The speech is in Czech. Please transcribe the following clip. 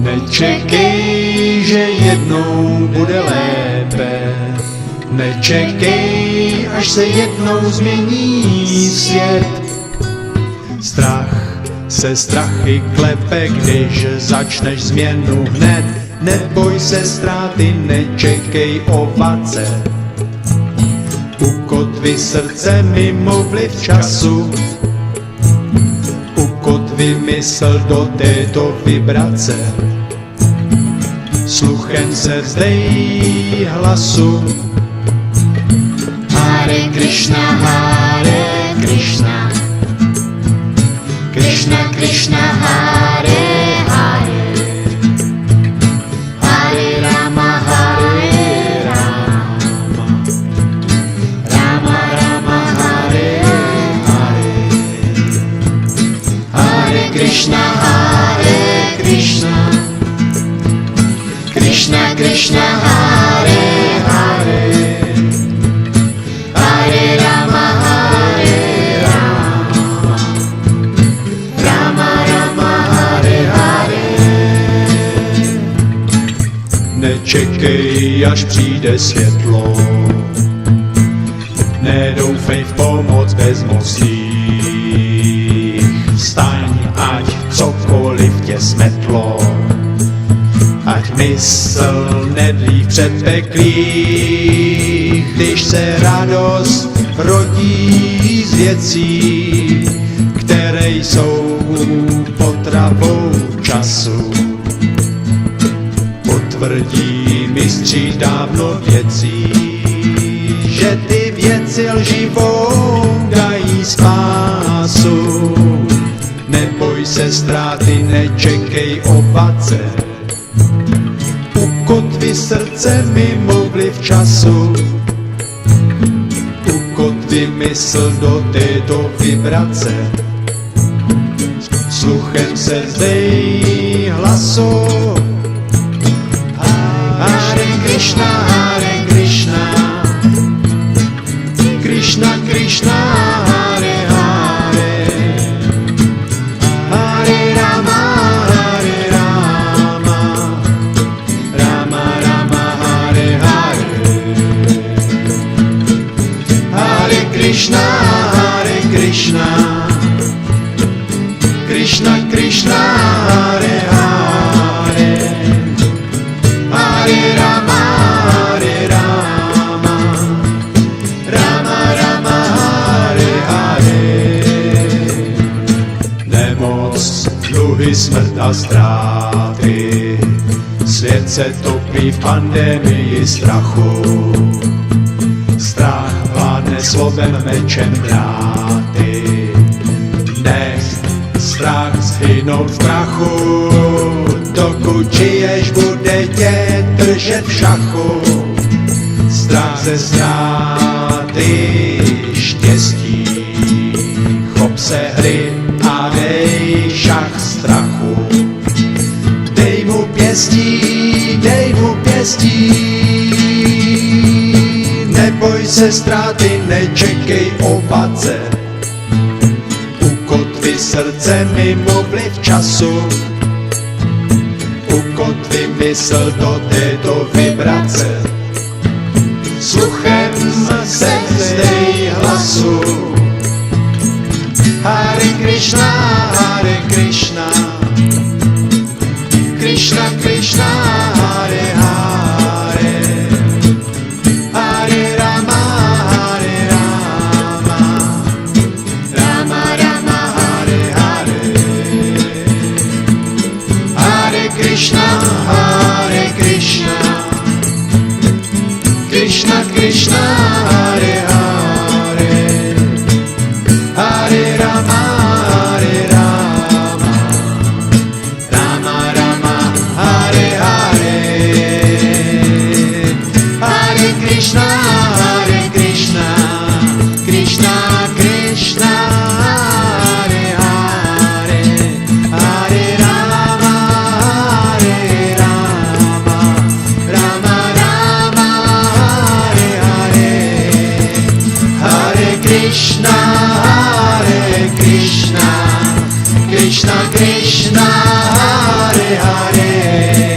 Nečekej, že jednou bude lépe, nečekej, až se jednou změní svět. Strach se strachy klepe, když začneš změnu hned. Neboj se ztráty, nečekej ovace. Ukotvi srdce mimo vliv času, ukotvi mysl do této vibrace. Sluchem se vzdej hlasu. Hare Krishna, Hare Krishna, Krishna Krishna, Hare Hare, Hare Rama, Hare Rama, Rama Rama, Hare Hare, Hare Krishna, Hare Krishna, Krishna Krishna, Hare Hare, Hare Rama, Hare Rama, Rama Rama, Hare Hare. Nečekej, až přijde světlo, nedoufej v pomoc bezmocných. Vstaň, ať cokoliv tě smetlo, ať mysl nedlí v předpeklích. Když se radost rodí z věcí, které jsou potravou času, potvrdí mistři dávno věcí, že ty věci lživou dají spásu. Neboj se ztráty, nečekej opace, ukotvi srdce mimo vliv času, ukotvi mysl do této vibrace. Sluchem se vzdej hlasu. Hare Krishna, Hare Krishna, Krishna Krishna, Hare Hare, Hare Rama, Hare Rama, Rama Rama, Hare Hare, Hare Krishna, Hare Krishna, Krishna Krishna, Hare Hare, Hare Rama, Hare Rama, Rama Rama, Hare Hare. Nemoc, dluhy, smrt a ztráty, svět se topí v pandemii strachu. Strach vládne slovem, mečem, dráty. Nech strach zhynout v prachu, dokud žiješ, bude tě držet v šachu. Strach ze ztráty štěstí, chop se hry a dej šach strachu. Dej mu pěstí, dej mu pěstí, neboj se ztráty, nečekej opace. Ukotvi srdce mimo vliv času, ukotvi mysl do této vibrace. Sluchem se vzdej hlasu. Hare Krishna, Hare Krishna, Krishna Krishna, Hare Hare, Hare Rama, Hare Rama, Rama Rama, Hare Hare, Hare Krishna, Hare Krishna, Krishna Krishna, Hare Hare, Hare Rama, Hare Rama, Rama Rama, Hare Hare, Hare Krishna, Hare Krishna, Krishna Krishna, Hare Hare, Hare Rama, Hare Rama, Rama Rama, Hare Hare, Hare Krishna, Hare Krishna, Krishna Krishna, Hare Hare